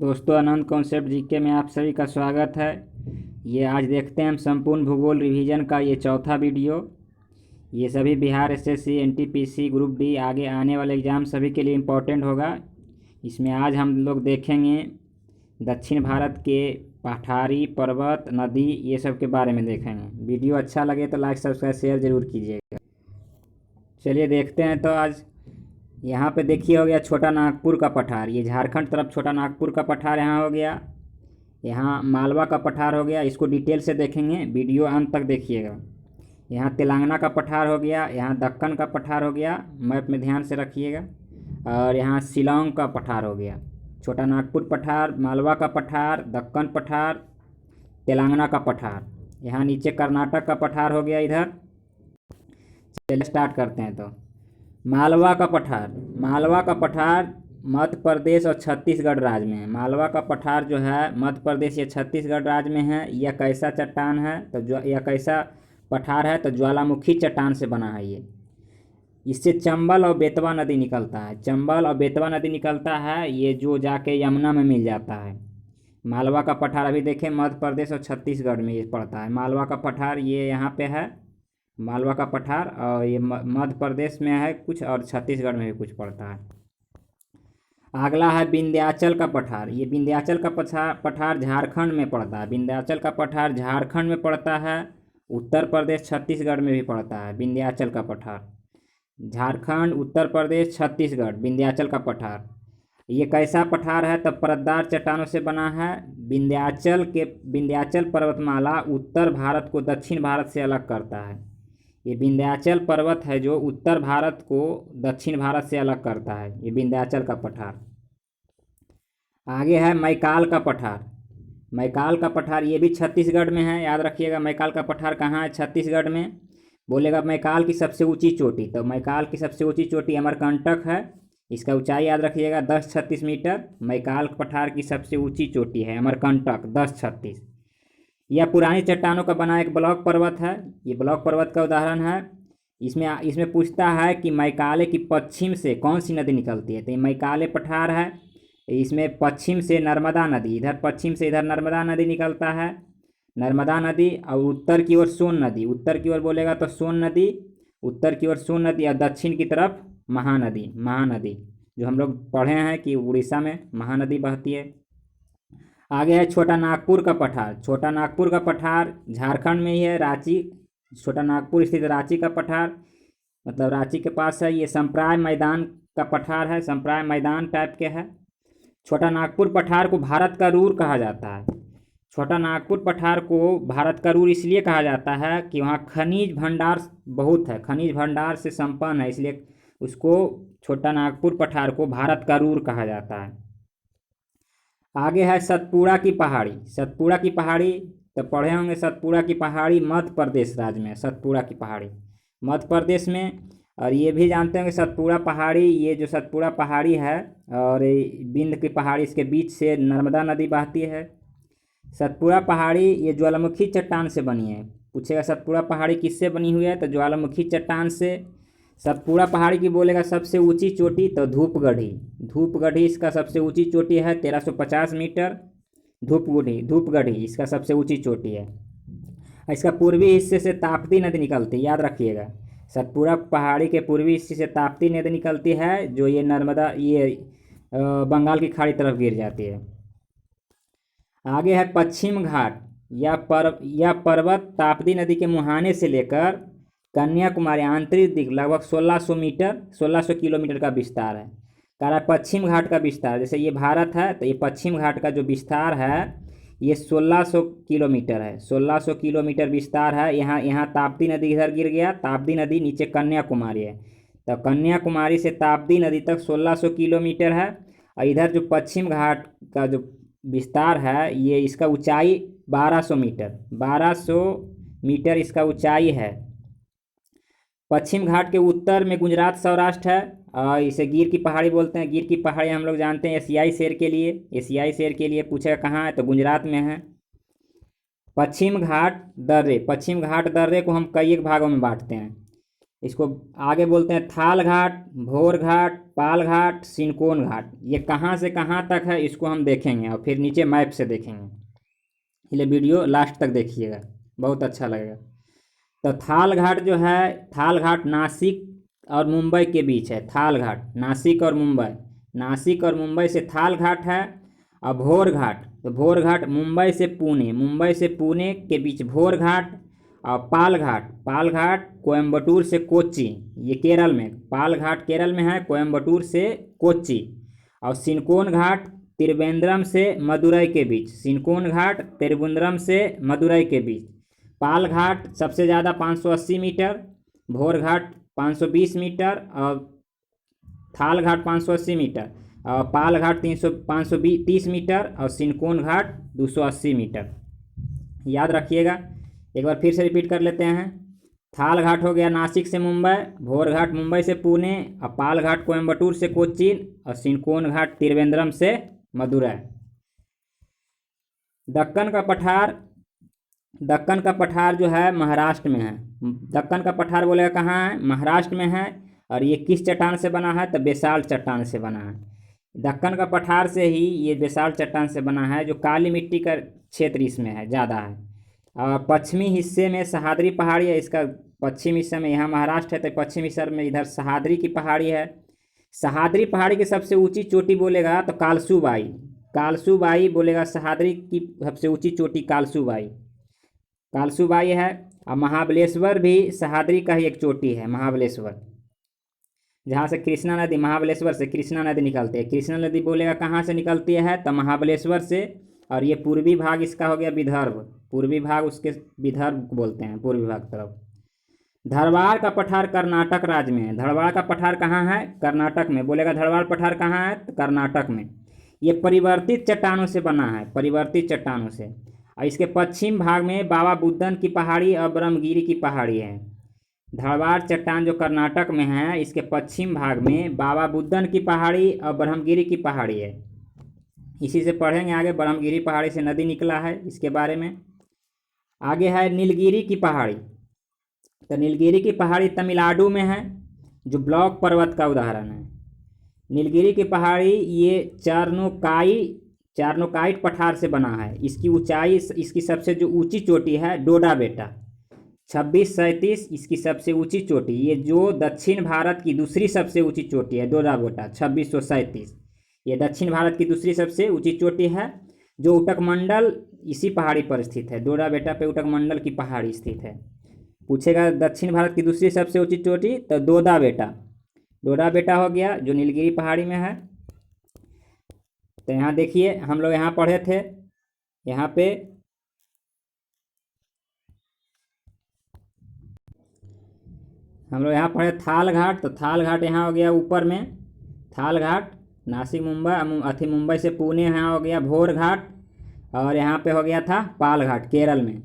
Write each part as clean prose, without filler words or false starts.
दोस्तों, अनंत concept GK में आप सभी का स्वागत है। ये आज देखते हैं हम संपूर्ण भूगोल रिवीजन का ये चौथा वीडियो। ये सभी Bihar SSC NTPC group D आगे आने वाले एग्ज़ाम सभी के लिए इम्पोर्टेंट होगा। इसमें आज हम लोग देखेंगे दक्षिण भारत के पठारी पर्वत नदी ये सब के बारे में देखेंगे। वीडियो अच्छा लगे तो लाइक सब्सक्राइब शेयर ज़रूर कीजिएगा। चलिए देखते हैं। तो आज यहाँ पे देखिए हो गया छोटा नागपुर का पठार। ये झारखंड तरफ छोटा नागपुर का पठार यहाँ हो गया। यहाँ मालवा का पठार हो गया। इसको डिटेल से देखेंगे, वीडियो अंत तक देखिएगा। यहाँ तेलंगाना का पठार हो गया। यहाँ दक्कन का पठार हो गया, मैप में ध्यान से रखिएगा। और यहाँ शिलांग का पठार हो गया। छोटा नागपुर पठार, मालवा का पठार, दक्कन पठार, तेलंगाना का पठार। यहाँ नीचे कर्नाटक का पठार हो गया इधर। चलिए स्टार्ट करते हैं। तो मालवा का पठार मध्य प्रदेश और छत्तीसगढ़ राज्य में है। मालवा का पठार जो है मध्य प्रदेश या छत्तीसगढ़ राज्य में है। यह कैसा चट्टान है तो यह कैसा पठार है तो ज्वालामुखी चट्टान से बना है। ये इससे चंबल और बेतवा नदी निकलता है। ये जो जाके यमुना में मिल जाता है। मालवा का पठार अभी देखें मध्य प्रदेश और छत्तीसगढ़ में ये पड़ता है। मालवा का पठार ये यहाँ पे है, मालवा का पठार, और ये मध्य प्रदेश में है कुछ और छत्तीसगढ़ में भी कुछ पड़ता है। अगला है विंध्याचल का पठार। ये विंध्याचल का पठार झारखंड में पड़ता है। विंध्याचल का पठार झारखंड में पड़ता है, उत्तर प्रदेश छत्तीसगढ़ में भी पड़ता है। विंध्याचल का पठार झारखंड, उत्तर प्रदेश, छत्तीसगढ़। विंध्याचल का पठार ये कैसा पठार है तो परतदार चट्टानों से बना है। विंध्याचल पर्वतमाला उत्तर भारत को दक्षिण भारत से अलग करता है। ये विंध्याचल पर्वत है जो उत्तर भारत को दक्षिण भारत से अलग करता है। ये विंध्याचल का पठार। आगे है मैकाल का पठार। ये भी छत्तीसगढ़ में है, याद रखिएगा। मैकाल का पठार कहाँ है? छत्तीसगढ़ में। बोलेगा मैकाल की सबसे ऊंची चोटी, तो मैकाल की सबसे ऊंची चोटी अमरकंटक है। इसका ऊंचाई याद रखिएगा 1036 मीटर। मैकाल पठार की सबसे ऊंची चोटी है अमरकंटक 1036। यह पुरानी चट्टानों का बना एक ब्लॉक पर्वत है। ये ब्लॉक पर्वत का उदाहरण है। इसमें पूछता है कि मैकाले की पश्चिम से कौन सी नदी निकलती है, तो ये मैकाले पठार है। इसमें पश्चिम से नर्मदा नदी, इधर पश्चिम से इधर नर्मदा नदी निकलता है, नर्मदा नदी। और उत्तर की ओर सोन नदी, उत्तर की ओर बोलेगा तो सोन नदी, उत्तर की ओर सोन नदी, और दक्षिण की तरफ महानदी जो हम लोग पढ़े हैं कि उड़ीसा में महानदी बहती है। आगे है छोटा नागपुर का पठार झारखंड में ही है, रांची। छोटा नागपुर स्थित रांची का पठार, मतलब रांची के पास है। ये संप्राय मैदान का पठार है, संप्राय मैदान टाइप के है। छोटा नागपुर पठार को भारत का रूर कहा जाता है। छोटा नागपुर पठार को भारत का रूर इसलिए कहा जाता है कि वहाँ खनिज भंडार बहुत है, खनिज भंडार से संपन्न है, इसलिए उसको छोटा नागपुर पठार को भारत का रूर कहा जाता है। आगे है सतपुड़ा की पहाड़ी। तो पढ़े होंगे सतपुड़ा की पहाड़ी मध्य प्रदेश राज्य में, सतपुड़ा की पहाड़ी मध्य प्रदेश में। और ये भी जानते होंगे सतपुड़ा पहाड़ी, ये जो सतपुड़ा पहाड़ी है और बिंद की पहाड़ी, इसके बीच से नर्मदा नदी बहती है। सतपुड़ा पहाड़ी ये ज्वालामुखी चट्टान से बनी है। पूछेगा सतपुड़ा पहाड़ी किससे बनी हुई है तो ज्वालामुखी चट्टान से। सतपुड़ा पहाड़ी की बोलेगा सबसे ऊंची चोटी तो धूपगढ़ी इसका सबसे ऊंची चोटी है 1350 मीटर। धूपगढ़ी इसका सबसे ऊंची चोटी है। इसका पूर्वी हिस्से से ताप्ती नदी निकलती है, याद रखिएगा। सतपुड़ा पहाड़ी के पूर्वी हिस्से से ताप्ती नदी निकलती है, जो ये बंगाल की खाड़ी तरफ गिर जाती है। आगे है पश्चिम घाट। यह पर्वत ताप्ती नदी के मुहाने से लेकर कन्याकुमारी आंतरिक दिख लगभग 1600 किलोमीटर का विस्तार है। कह रहा है पश्चिम घाट का विस्तार, जैसे ये भारत है तो ये पश्चिम घाट का जो विस्तार है ये 1600 किलोमीटर है। 1600 किलोमीटर विस्तार है। यहाँ ताप्ती नदी इधर गिर गया, ताप्ती नदी नीचे कन्याकुमारी है, तो कन्याकुमारी से ताप्ती नदी तक 1600 किलोमीटर है। और इधर जो पश्चिम घाट का जो विस्तार है ये इसका ऊंचाई 1200 मीटर इसका ऊंचाई है। पश्चिम घाट के उत्तर में गुजरात सौराष्ट्र है, और इसे गिर की पहाड़ी बोलते हैं। गिर की पहाड़ी हम लोग जानते हैं एशियाई शेर के लिए पूछेगा कहाँ है तो गुजरात में है। पश्चिम घाट दर्रे को हम कई एक भागों में बांटते हैं। इसको आगे बोलते हैं थाल घाट, भोर घाट, पाल घाट, सिनकोन घाट। ये कहाँ से कहाँ तक है इसको हम देखेंगे और फिर नीचे मैप से देखेंगे, इसलिए वीडियो लास्ट तक देखिएगा, बहुत अच्छा लगेगा। तो थाल घाट जो है, थाल घाट नासिक और मुंबई के बीच है। थाल घाट नासिक और मुंबई, नासिक और मुंबई से थाल घाट है। और भोर घाट, तो भोर घाट मुंबई से पुणे, मुंबई से पुणे के बीच भोर घाट। और पाल घाट, पाल घाट कोयम्बटूर से कोच्चि, ये केरल में, पाल घाट केरल में है, कोयम्बटूर से कोच्चि। और सिनकोन घाट त्रिवेंद्रम से मदुरई के बीच, सिनकोन घाट त्रिवेंद्रम से मदुरई के बीच। पाल घाट सबसे ज़्यादा 580 मीटर, भोर घाट 520 मीटर और थाल घाट 580 मीटर और पाल घाट 530 मीटर और सिनकोन घाट 280 मीटर। याद रखिएगा, एक बार फिर से रिपीट कर लेते हैं। थाल घाट हो गया नासिक से मुंबई, भोर घाट मुंबई से पुणे और पाल घाट कोयम्बटूर से कोच्चि और सिनकोन घाट त्रिवेंद्रम से मदुरई। दक्कन का पठार, दक्कन का पठार जो है महाराष्ट्र में है। दक्कन का पठार बोलेगा कहाँ है, महाराष्ट्र में है। और ये किस चट्टान से बना है, तो बेसाल्ट चट्टान से बना है। दक्कन का पठार से ही ये बेसाल्ट चट्टान से बना है, जो काली मिट्टी का क्षेत्र इसमें है, ज़्यादा है। और पश्चिमी हिस्से में सह्याद्री पहाड़ी है, इसका पश्चिमी हिस्से में, यहाँ महाराष्ट्र है तो पश्चिमी हिस्से में इधर सह्याद्री की पहाड़ी है। सह्याद्री पहाड़ी की सबसे ऊंची चोटी बोलेगा तो कालसूबाई, कालसूबाई बोलेगा। सह्याद्री की सबसे ऊंची चोटी कालसूबाई, कालसूबाई है। और महाबलेश्वर भी सह्याद्री का ही एक चोटी है, महाबलेश्वर, जहाँ से कृष्णा नदी, महाबलेश्वर से कृष्णा नदी निकलती है। कृष्णा नदी बोलेगा कहाँ से निकलती है, तो महाबलेश्वर से। और ये पूर्वी भाग इसका हो गया विदर्भ, पूर्वी भाग उसके विदर्भ बोलते हैं, पूर्वी भाग तरफ। धरवाड़ का पठार कर्नाटक राज्य में है। धरवाड़ का पठार कहाँ है, कर्नाटक में, बोलेगा धरवाड़ पठार कहाँ है, तो कर्नाटक में। ये परिवर्तित चट्टानों से बना है, परिवर्तित चट्टानों से। और इसके पश्चिम भाग में बाबा बुदन की पहाड़ी और ब्रह्मगिरी की पहाड़ी है। धरवाड़ चट्टान जो कर्नाटक में है, इसके पश्चिम भाग में बाबा बुदन की पहाड़ी और ब्रह्मगिरी की पहाड़ी है। इसी से पढ़ेंगे आगे, ब्रह्मगिरी पहाड़ी से नदी निकला है, इसके बारे में। आगे है नीलगिरी की पहाड़ी। तो नीलगिरी की पहाड़ी तमिलनाडु में है, जो ब्लॉक पर्वत का उदाहरण है। नीलगिरी की पहाड़ी ये चारनोकाइट पठार से बना है। इसकी ऊंचाई, इसकी सबसे जो ऊंची चोटी है डोडा बेटा 2637, इसकी सबसे ऊंची चोटी। ये जो दक्षिण भारत की दूसरी सबसे ऊंची चोटी है, डोडा बेटा 2637, ये दक्षिण भारत की दूसरी सबसे ऊंची चोटी है, जो उटक मंडल इसी पहाड़ी पर स्थित है। डोडा बेटा पे उटक मंडल की पहाड़ी स्थित है। पूछेगा दक्षिण भारत की दूसरी सबसे ऊंची चोटी, तो डोडा बेटा, डोडा बेटा हो गया, जो नीलगिरी पहाड़ी में है। तो यहाँ देखिए, हम लोग यहाँ पढ़े थे, यहाँ पे हम लोग यहाँ पढ़े थाल घाट। तो थाल घाट यहाँ हो गया ऊपर में, थाल घाट नासिक मुंबई मुंबई से पुणे, यहाँ हो गया भोर घाट। और यहाँ पे हो गया था पाल घाट केरल में।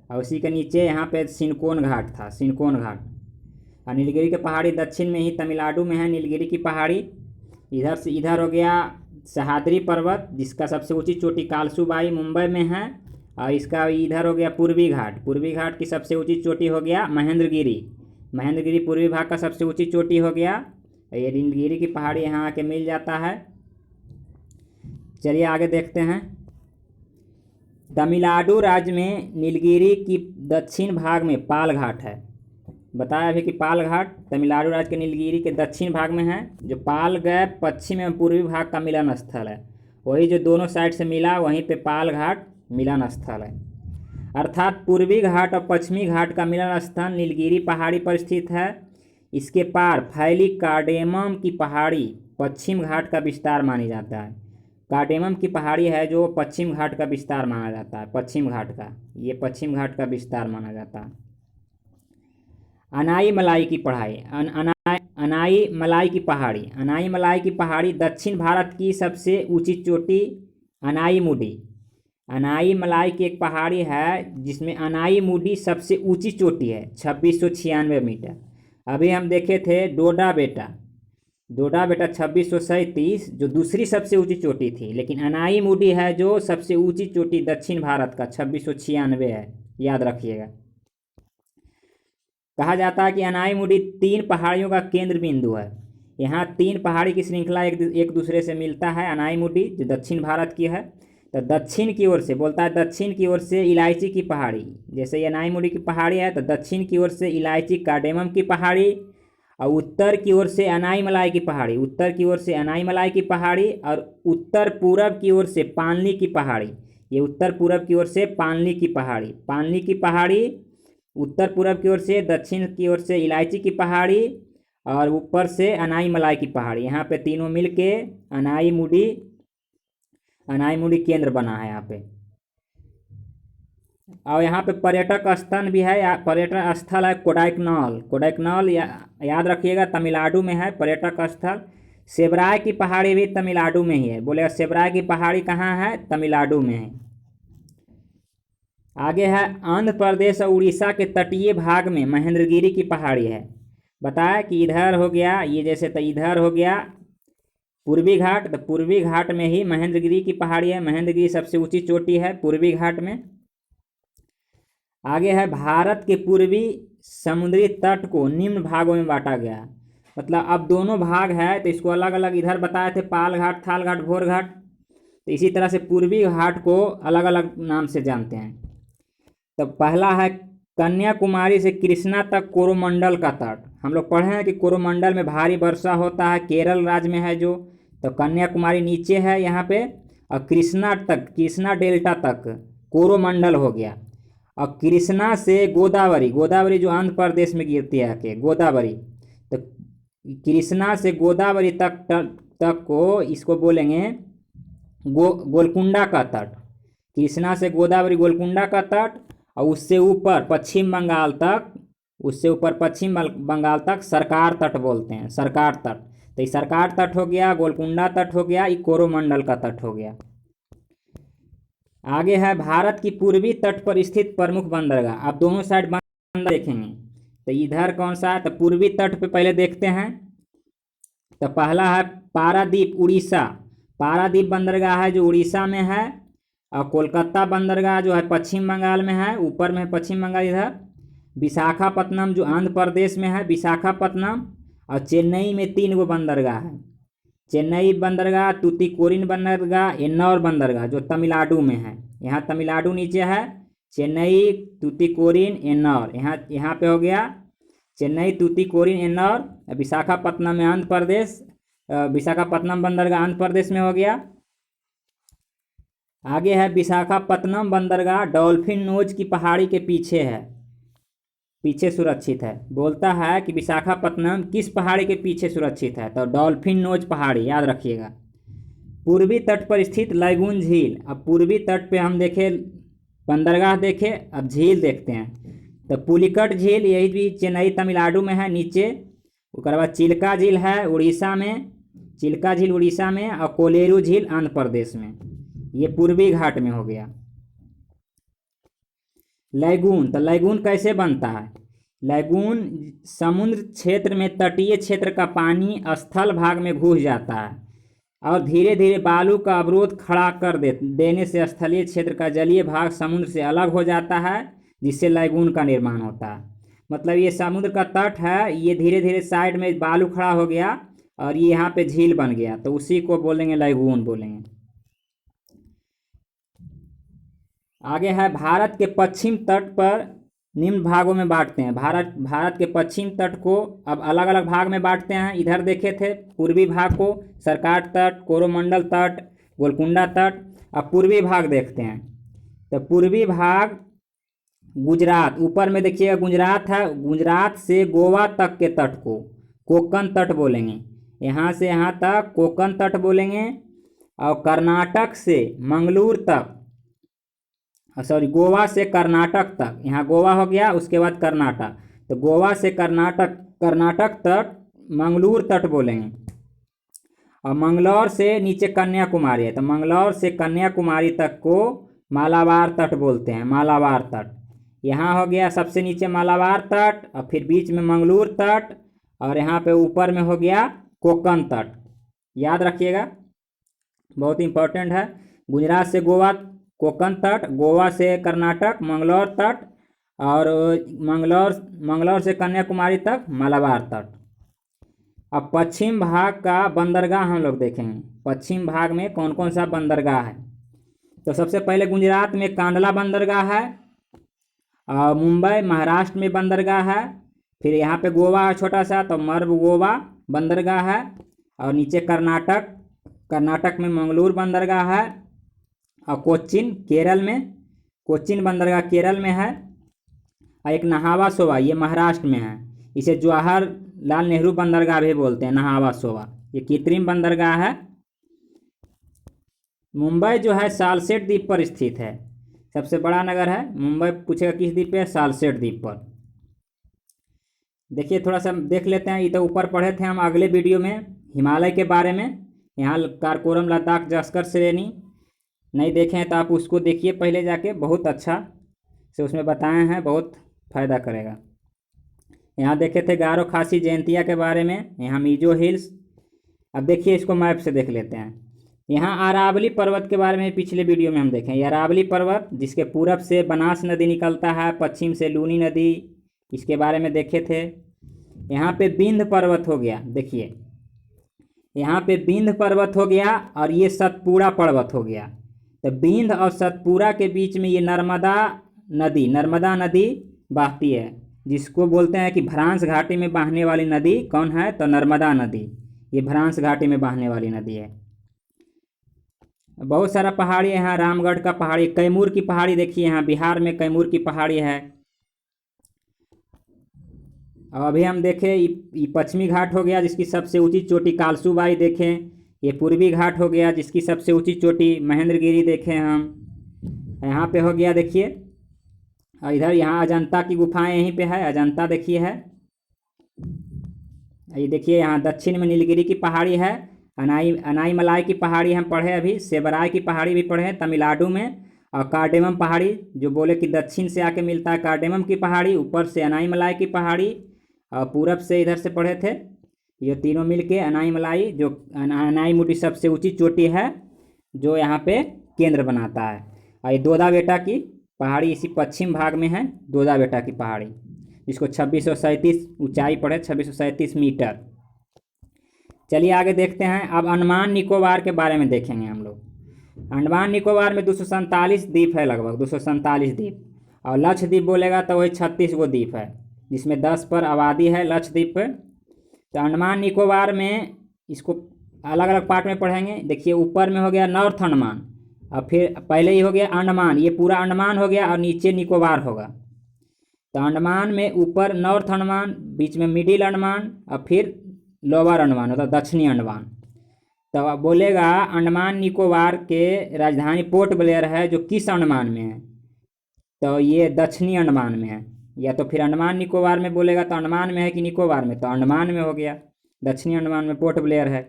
और उसी के नीचे यहाँ पे सिनकोन घाट था, सिनकोन घाट। और नीलगिरी की पहाड़ी दक्षिण में ही तमिलनाडु में है, नीलगिरी की पहाड़ी। इधर से इधर हो गया सह्याद्री पर्वत, जिसका सबसे ऊंची चोटी कालसूबाई मुंबई में है। और इसका इधर हो गया पूर्वी घाट, पूर्वी घाट की सबसे ऊंची चोटी हो गया महेंद्रगिरी, महेंद्रगिरी पूर्वी भाग का सबसे ऊंची चोटी हो गया। ये नीलगिरी की पहाड़ी यहाँ आके मिल जाता है। चलिए आगे देखते हैं। तमिलनाडु राज्य में नीलगिरी की दक्षिण भाग में पाल घाट है। बताया अभी कि पाल घाट तमिलनाडु राज्य के नीलगिरी के दक्षिण भाग में है। जो पाल गैप पश्चिम एवं पूर्वी भाग का मिलन स्थल है, वही जो दोनों साइड से मिला, वहीं पे पाल घाट मिलन स्थल है। अर्थात पूर्वी घाट और पश्चिमी घाट का मिलन स्थान नीलगिरी पहाड़ी पर स्थित है। इसके पार फैली कार्डेमम की पहाड़ी पश्चिम घाट का विस्तार मानी जाता है। कार्डेमम की पहाड़ी है जो पश्चिम घाट का विस्तार माना जाता है, पश्चिम घाट का, ये पश्चिम घाट का विस्तार माना जाता है। अनाई मलाई की पहाड़ी, अनाई मलाई की पहाड़ी, अनाई मलाई की पहाड़ी दक्षिण भारत की सबसे ऊंची चोटी अनाई मुडी, अनाई मलाई की एक पहाड़ी है जिसमें अनाई मुडी सबसे ऊंची चोटी है 2696 मीटर। अभी हम देखे थे डोडा बेटा, डोडा बेटा 2637 जो दूसरी सबसे ऊंची चोटी थी, लेकिन अनाई मुडी है जो सबसे ऊंची चोटी दक्षिण भारत का 2696 है, याद रखिएगा। कहा जाता है कि अनाईमुडी 3 पहाड़ियों का केंद्र बिंदु है। यहाँ 3 पहाड़ी की श्रृंखला एक दूसरे से मिलता है। अनाईमुडी जो दक्षिण भारत की है, तो दक्षिण की ओर से बोलता है, दक्षिण की ओर से इलायची की पहाड़ी, जैसे ये अनाईमुडी की पहाड़ी है तो दक्षिण की ओर से इलायची कार्डेमम की पहाड़ी, और उत्तर की ओर से अनाईमलाई की पहाड़ी, उत्तर की ओर से अनाईमलाई की पहाड़ी, और उत्तर पूरब की ओर से पानली की पहाड़ी। ये उत्तर पूरब की ओर से पानली की पहाड़ी, पानली की पहाड़ी उत्तर पूरब की ओर से, दक्षिण की ओर से इलायची की पहाड़ी, और ऊपर से अनाईमलाई की पहाड़ी। यहाँ पे तीनों मिलके अनाईमुडी केंद्र बना है यहाँ पे। और यहाँ पे पर्यटक स्थल भी है, पर्यटक स्थल है कोडाइकनाल। कोडाइकनाल याद रखिएगा, तमिलनाडु में है पर्यटक स्थल। सेबराय की पहाड़ी भी तमिलनाडु में ही है। बोलेगा सेबराय की पहाड़ी कहाँ है? तमिलनाडु में है। आगे है आंध्र प्रदेश और उड़ीसा के तटीय भाग में महेंद्रगिरी की पहाड़ी है। बताया कि इधर हो गया ये, जैसे तो इधर हो गया पूर्वी घाट, तो पूर्वी घाट में ही महेंद्रगिरी की पहाड़ी है। महेंद्रगिरी सबसे ऊंची चोटी है पूर्वी घाट में। आगे है भारत के पूर्वी समुद्री तट को निम्न भागों में बांटा गया। मतलब अब दोनों भाग है तो इसको अलग अलग इधर बताए थे, पाल घाट, थाल घाट, भोर घाट, तो इसी तरह से पूर्वी घाट को अलग अलग नाम से जानते हैं। तो पहला है कन्याकुमारी से कृष्णा तक कोरोमंडल का तट। हम लोग पढ़े हैं कि कोरोमंडल में भारी वर्षा होता है, केरल राज्य में है जो, तो कन्याकुमारी नीचे है यहाँ पे, और कृष्णा तक, कृष्णा डेल्टा तक कोरोमंडल हो गया। और कृष्णा से गोदावरी, गोदावरी जो आंध्र प्रदेश में गिरती है आके गोदावरी, तो कृष्णा से गोदावरी तक को इसको बोलेंगे गोलकुंडा का तट। कृष्णा से गोदावरी गोलकुंडा का तट, और उससे ऊपर पश्चिम बंगाल तक, उससे ऊपर पश्चिम बंगाल तक सरकार तट बोलते हैं, सरकार तट। तो ये सरकार तट हो गया, गोलकुंडा तट हो गया, ये कोरोमंडल का तट हो गया। आगे है भारत की पूर्वी तट पर स्थित प्रमुख बंदरगाह। आप दोनों साइड बंदर देखेंगे, तो इधर कौन सा है? तो पूर्वी तट पे पहले देखते हैं। तो पहला है पारादीप, उड़ीसा। पारादीप बंदरगाह है जो उड़ीसा में है, और कोलकाता बंदरगाह जो है पश्चिम बंगाल में है, ऊपर में है पश्चिम बंगाल इधर। विशाखापत्तनम जो आंध्र प्रदेश में है, विशाखापत्तनम। और चेन्नई में 3 गो बंदरगाह है, चेन्नई बंदरगाह, तूतीकोरिन बंदरगाह, एन्नौर बंदरगाह जो तमिलनाडु में है। यहाँ तमिलनाडु नीचे है, चेन्नई, तूतीकोरिन, एन्नौर। यहाँ पे हो गया चेन्नई, तूतीकोरिन, एन्नौर। विशाखापत्तनम में आंध्र प्रदेश, विशाखापत्तनम बंदरगाह आंध्र प्रदेश में हो गया। आगे है विशाखापत्तनम बंदरगाह डॉल्फिन नोज की पहाड़ी के पीछे है, पीछे सुरक्षित है। बोलता है कि विशाखापत्तनम किस पहाड़ी के पीछे सुरक्षित है? तो डॉल्फिन नोज पहाड़ी, याद रखिएगा। पूर्वी तट पर स्थित लैगून झील। अब पूर्वी तट पे हम देखे बंदरगाह देखे, अब झील देखते हैं। तो पुलिकट झील, यही भी चेन्नई तमिलनाडु में है नीचे। उसके बाद चिल्का झील है उड़ीसा में, चिल्का झील उड़ीसा में, और कोलेरू झील आंध्र प्रदेश में। ये पूर्वी घाट में हो गया। लैगून, तो लैगून कैसे बनता है? लैगून समुद्र क्षेत्र में तटीय क्षेत्र का पानी स्थल भाग में घुस जाता है, और धीरे धीरे बालू का अवरोध खड़ा कर देने से स्थलीय क्षेत्र का जलीय भाग समुद्र से अलग हो जाता है, जिससे लैगून का निर्माण होता है। मतलब ये समुद्र का तट है, ये धीरे धीरे साइड में बालू खड़ा हो गया और ये यहाँ पे झील बन गया, तो उसी को बोलेंगे लैगून बोलेंगे। आगे है भारत के पश्चिम तट पर निम्न भागों में बांटते हैं। भारत के पश्चिम तट को अब अलग अलग भाग में बांटते हैं। इधर देखे थे पूर्वी भाग को सरकार तट, कोरोमंडल तट, गोलकुंडा तट। अब पूर्वी भाग देखते हैं। तो पूर्वी भाग गुजरात, ऊपर में देखिएगा गुजरात है, गुजरात से गोवा तक के तट को कोंकण तट बोलेंगे। यहाँ से यहाँ तक कोंकण तट बोलेंगे। और कर्नाटक से मंगलूर तक, सॉरी गोवा से कर्नाटक तक, यहाँ गोवा हो गया, उसके बाद कर्नाटक, तो गोवा से कर्नाटक तट मंगलूर तट बोलेंगे। और मंगलौर से नीचे कन्याकुमारी है, तो मंगलौर से कन्याकुमारी तक को मालाबार तट बोलते हैं, मालाबार तट। यहाँ हो गया सबसे नीचे मालाबार तट, और फिर बीच में मंगलूर तट, और यहाँ पे ऊपर में हो गया कोंकण तट। याद रखिएगा, बहुत इंपॉर्टेंट है। गुजरात से गोवा कोंकण तट, गोवा से कर्नाटक मंगलौर तट, और मंगलौर मंगलौर से कन्याकुमारी तक मलाबार तट। अब पश्चिम भाग का बंदरगाह हम लोग देखेंगे, पश्चिम भाग में कौन कौन सा बंदरगाह है। तो सबसे पहले गुजरात में कांडला बंदरगाह है, और मुंबई महाराष्ट्र में बंदरगाह है। फिर यहाँ पे गोवा है छोटा सा, तो मर्ब गोवा बंदरगाह है। और नीचे कर्नाटक में मंगलूर बंदरगाह है। और कोच्चिन केरल में, कोच्चिन बंदरगाह केरल में है। और एक नहावा सोवा, ये महाराष्ट्र में है। इसे जवाहरलाल नेहरू बंदरगाह भी बोलते हैं, नहावा सोवा। ये कृत्रिम बंदरगाह है। मुंबई जो है सालसेट द्वीप पर स्थित है, सबसे बड़ा नगर है मुंबई। पूछेगा किस द्वीप पे, सालसेट द्वीप पर। देखिए थोड़ा सा देख लेते हैं, ये तो ऊपर पढ़े थे हम अगले वीडियो में हिमालय के बारे में। यहाँ काराकोरम लद्दाख जस्कर श्रेणी नहीं देखे हैं तो आप उसको देखिए पहले जाके, बहुत अच्छा से उसमें बताए हैं, बहुत फ़ायदा करेगा। यहाँ देखे थे गारो खासी जयंतिया के बारे में, यहाँ मीजो हिल्स। अब देखिए इसको मैप से देख लेते हैं। यहाँ अरावली पर्वत के बारे में पिछले वीडियो में हम देखें, ये अरावली पर्वत जिसके पूरब से बनास नदी निकलता है, पश्चिम से लूनी नदी, इसके बारे में देखे थे। यहाँ पे विंध्य पर्वत हो गया, देखिए यहाँ पे विंध्य पर्वत हो गया, और ये सतपुड़ा पर्वत हो गया। तो विंध्य और सतपुड़ा के बीच में ये नर्मदा नदी बहती है, जिसको बोलते हैं कि भ्रांस घाटी में बहने वाली नदी कौन है, तो नर्मदा नदी। ये भ्रांस घाटी में बहने वाली नदी है। बहुत सारा पहाड़ी है यहाँ, रामगढ़ का पहाड़ी, कैमूर की पहाड़ी देखिए, यहाँ बिहार में कैमूर की पहाड़ी है। अब अभी हम देखें ये पश्चिमी घाट हो गया, जिसकी सबसे ऊंची चोटी कालसूबाई देखें। ये पूर्वी घाट हो गया, जिसकी सबसे ऊंची चोटी महेंद्रगिरी देखें हम। यहाँ पे हो गया देखिए, और इधर यहाँ अजंता की गुफाएं यहीं पे है, अजंता देखिए है। ये देखिए यहाँ दक्षिण में नीलगिरी की पहाड़ी है, अनाईमलाई की पहाड़ी हम पढ़े अभी, सेबराय की पहाड़ी भी पढ़े तमिलनाडु में। और कार्डेमम पहाड़ी जो बोले कि दक्षिण से आके मिलता है, कार्डेमम की पहाड़ी, ऊपर से अनाईमलाई की पहाड़ी, और पूरब से इधर से पढ़े थे। ये तीनों मिलके अनाईमलाई, जो अनाईमुटी सबसे ऊंची चोटी है, जो यहाँ पे केंद्र बनाता है। और ये दोदा बेटा की पहाड़ी इसी पश्चिम भाग में है, दोदा बेटा की पहाड़ी, जिसको 2637 ऊंचाई पड़े, 2637 मीटर। चलिए आगे देखते हैं। अब अंडमान निकोबार के बारे में देखेंगे हम लोग। अंडमान निकोबार में 247 द्वीप है, लगभग 247 द्वीप। और लक्षद्वीप बोलेगा तो वही 36 गो द्वीप है, जिसमें 10 पर आबादी है लक्षद्वीप पर। तो अंडमान निकोबार में इसको अलग अलग पार्ट में पढ़ेंगे। देखिए ऊपर में हो गया नॉर्थ अंडमान, और फिर पहले ही हो गया अंडमान, ये पूरा अंडमान हो गया, और नीचे निकोबार होगा। तो अंडमान में ऊपर नॉर्थ अंडमान, बीच में मिडिल अंडमान, और फिर लोअर अंडमान, मतलब दक्षिणी अंडमान। तो अब बोलेगा अंडमान निकोबार के राजधानी पोर्ट ब्लेयर है, जो किस अंडमान में है, तो ये दक्षिणी अंडमान में है। या तो फिर अंडमान निकोबार में बोलेगा तो अंडमान में है कि निकोबार में, तो अंडमान में हो गया, दक्षिणी अंडमान में पोर्ट ब्लेयर है।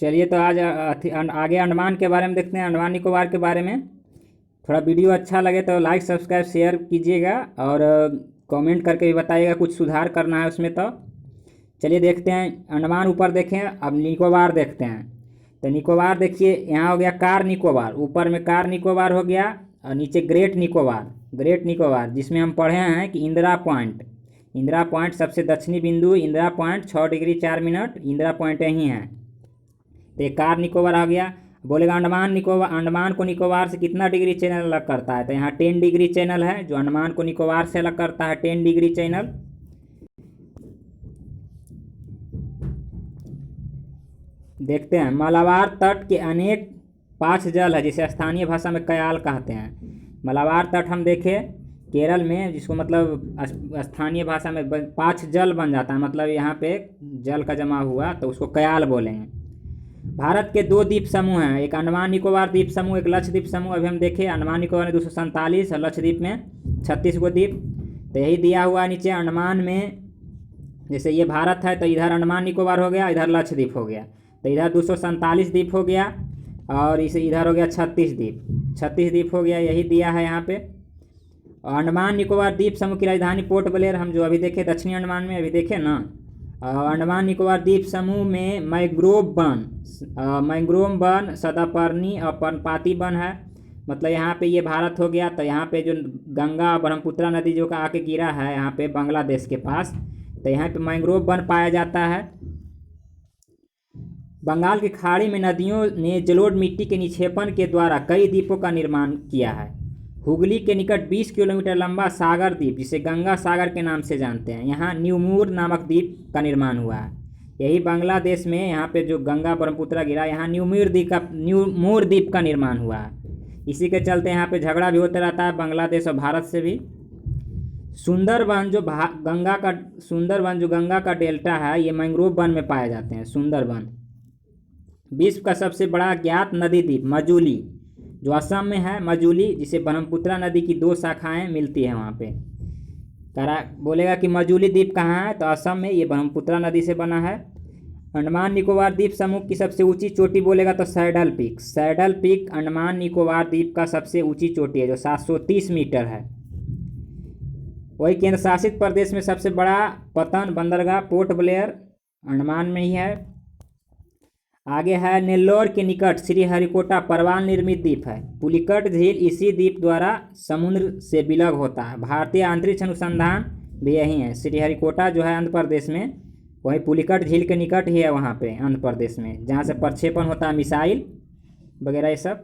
चलिए तो आज आगे अंडमान के बारे में देखते हैं, अंडमान निकोबार के बारे में। थोड़ा वीडियो अच्छा लगे तो लाइक सब्सक्राइब शेयर कीजिएगा, और कमेंट करके भी बताइएगा कुछ सुधार करना है उसमें। तो चलिए देखते हैं, अंडमान ऊपर देखें, अब निकोबार देखते हैं। तो निकोबार देखिए यहाँ हो गया कार निकोबार, ऊपर में कार निकोबार हो गया, और नीचे ग्रेट निकोबार, जिसमें हम पढ़े हैं कि इंदिरा पॉइंट सबसे दक्षिणी बिंदु, Indira point 6 degree 4 minute Indira point यहीं है। तो ये कार निकोबार आ गया। बोलेगा अंडमान को निकोबार से कितना डिग्री चैनल अलग करता है, तो यहाँ 10 डिग्री चैनल है, जो अंडमान को निकोबार से अलग करता है, 10 डिग्री चैनल। देखते हैं मलाबार तट के अनेक पाँच जल है, जिसे स्थानीय भाषा में कयाल कहते हैं। मलाबार तट हम देखें केरल में, जिसको मतलब स्थानीय भाषा में 5 जल बन जाता है, मतलब यहाँ पे जल का जमा हुआ, तो उसको कयाल बोलेंगे। भारत के 2 द्वीप समूह हैं, एक अंडमान निकोबार द्वीप समूह, एक लक्षद्वीप समूह। अभी हम देखें अंडमान निकोबार में 247 और लक्षद्वीप में 36 गो द्वीप। तो यही दिया हुआ है नीचे। अंडमान में जैसे ये भारत है, तो इधर अंडमान निकोबार हो गया, इधर लक्षद्वीप हो गया, तो इधर 247 द्वीप हो गया, और इसे इधर हो गया 36 द्वीप हो गया, यही दिया है यहाँ पे। अंडमान निकोबार द्वीप समूह की राजधानी पोर्ट ब्लेयर हम जो अभी देखे दक्षिणी अंडमान में, अभी देखे ना। अंडमान निकोबार द्वीप समूह में मैंग्रोव वन, सदापर्णी और पर्णपाती वन है। मतलब यहाँ पे ये भारत हो गया, तो यहाँ पे जो गंगा ब्रह्मपुत्र नदी जो का आके गिरा है यहाँ पे बांग्लादेश के पास, तो यहाँ पे मैंग्रोव वन पाया जाता है। बंगाल की खाड़ी में नदियों ने जलोढ़ मिट्टी के निक्षेपण के द्वारा कई द्वीपों का निर्माण किया है। हुगली के निकट 20 किलोमीटर लंबा सागर द्वीप, जिसे गंगा सागर के नाम से जानते हैं, यहाँ न्यूमूर नामक द्वीप का निर्माण हुआ है। यही बांग्लादेश में यहाँ पे जो गंगा ब्रह्मपुत्र गिरा, यहाँ न्यूमूर द्वीप का निर्माण हुआ है। इसी के चलते यहाँ पे झगड़ा भी होता रहता है बांग्लादेश और भारत से भी। सुंदरवन जो गंगा का डेल्टा है, ये मैंग्रोव वन में पाए जाते हैं। सुंदरवन विश्व का सबसे बड़ा ज्ञात नदी द्वीप मजुली, जो असम में है, मजुली, जिसे ब्रह्मपुत्र नदी की 2 शाखाएं मिलती है वहाँ पे। बोलेगा कि मजुली द्वीप कहाँ है, तो असम में, ये ब्रह्मपुत्र नदी से बना है। अंडमान निकोबार द्वीप समूह की सबसे ऊंची चोटी बोलेगा तो सैडल पीक अंडमान निकोबार द्वीप का सबसे ऊंची चोटी है, जो 730 मीटर है। वही केंद्र शासित प्रदेश में सबसे बड़ा पतन बंदरगाह पोर्ट ब्लेयर अंडमान में ही है। आगे है नेल्लोर के निकट श्रीहरिकोटा परवाल निर्मित द्वीप है। पुलिकट झील इसी द्वीप द्वारा समुद्र से विलग होता है। भारतीय अंतरिक्ष अनुसंधान भी यही है। श्रीहरिकोटा जो है आंध्र प्रदेश में, वही पुलिकट झील के निकट ही है वहाँ पे आंध्र प्रदेश में, जहाँ से प्रक्षेपण होता है मिसाइल वगैरह ये सब।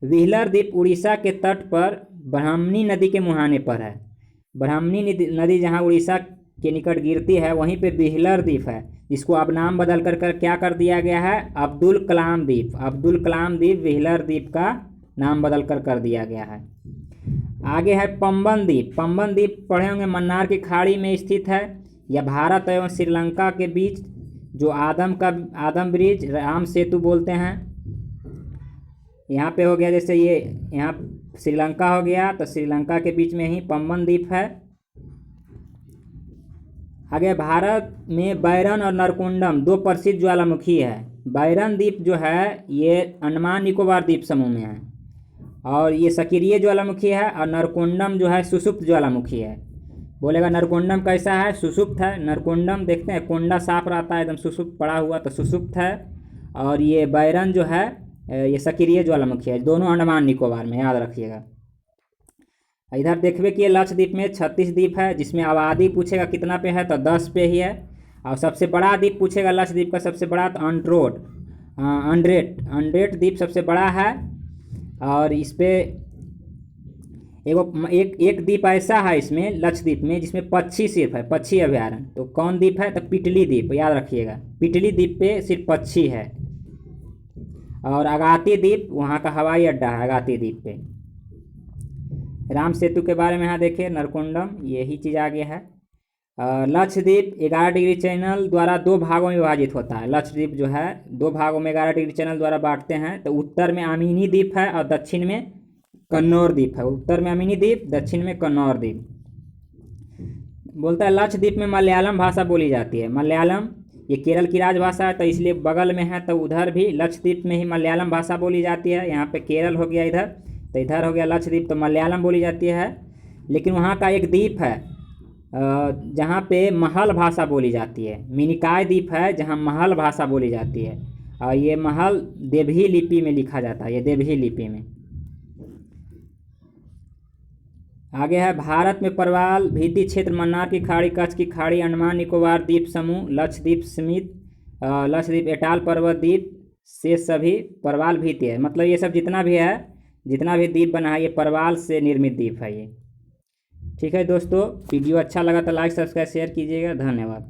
व्हीलर द्वीप उड़ीसा के तट पर ब्राह्मणी नदी के मुहाने पर है। ब्राह्मणी नदी जहाँ उड़ीसा के निकट गिरती है, वहीं पे व्हीलर द्वीप है, जिसको अब नाम बदल कर क्या कर दिया गया है, अब्दुल कलाम द्वीप व्हीलर द्वीप का नाम बदल कर दिया गया है। आगे है पंबन द्वीप पढ़े होंगे, मन्नार की खाड़ी में स्थित है। यह भारत एवं श्रीलंका के बीच जो आदम ब्रिज, राम सेतु बोलते हैं, यहाँ पे हो गया। जैसे ये यहाँ श्रीलंका हो गया, तो श्रीलंका के बीच में ही पंबन द्वीप है। आगे भारत में बैरन और नरकुंडम 2 प्रसिद्ध ज्वालामुखी है। बैरन द्वीप जो है ये अंडमान निकोबार द्वीप समूह में है, और ये सक्रिय ज्वालामुखी है। और नरकुंडम जो है सुषुप्त ज्वालामुखी है। बोलेगा नरकुंडम कैसा है, सुषुप्त है। नरकुंडम देखते हैं कुंडा साफ रहता है एकदम, सुषुप्त पड़ा हुआ, तो सुषुप्त है। और ये बैरन जो है ये सक्रिय ज्वालामुखी है। दोनों अंडमान निकोबार में, याद रखिएगा। इधर देखिए कि लक्षद्वीप में 36 द्वीप है, जिसमें आबादी पूछेगा कितना पे है, तो 10 पे ही है। और सबसे बड़ा द्वीप पूछेगा लक्षद्वीप का सबसे बड़ा, तो अंड्रेट द्वीप सबसे बड़ा है। और इस पे एक द्वीप ऐसा है इसमें लक्षद्वीप में, जिसमें पक्षी सिर्फ है, पक्षी अभ्यारण्य। तो कौन द्वीप है, तो पिटली द्वीप, याद रखिएगा। पिटली द्वीप पे सिर्फ पक्षी है। और अगाती द्वीप वहाँ का हवाई अड्डा है, अगाती द्वीप पे। राम सेतु के बारे में यहाँ देखिए, नरकुंडम, यही चीज़ आ गया है। लक्षद्वीप 11 डिग्री चैनल द्वारा 2 भागों में विभाजित होता है। लक्षद्वीप जो है 2 भागों में 11 डिग्री चैनल द्वारा बांटते हैं। तो उत्तर में अमीनी द्वीप है और दक्षिण में कन्नौर द्वीप है। उत्तर में अमीनी द्वीप, दक्षिण में कन्नौर द्वीप। बोलता है लक्षद्वीप में मलयालम भाषा बोली जाती है। मलयालम ये केरल की राजभाषा है, तो इसलिए बगल में है, तो उधर भी लक्षद्वीप में ही मलयालम भाषा बोली जाती है। यहाँ पे केरल हो गया इधर, तो इधर हो गया लक्षद्वीप, तो मलयालम बोली जाती है। लेकिन वहाँ का एक द्वीप है जहाँ पे महल भाषा बोली जाती है। मिनिकॉय द्वीप है जहाँ महल भाषा बोली जाती है, और ये महल देवही लिपि में लिखा जाता है, ये देवही लिपि में। आगे है भारत में प्रवाल भीति क्षेत्र, मन्नार की खाड़ी, कच्छ की खाड़ी, अंडमान निकोबार द्वीप समूह, लक्षद्वीप एटाल पर्वत द्वीप से सभी प्रवाल भीति है। मतलब ये सब जितना भी द्वीप बना है, ये प्रवाल से निर्मित द्वीप है ये। ठीक है दोस्तों, वीडियो अच्छा लगा तो लाइक सब्सक्राइब शेयर कीजिएगा। धन्यवाद।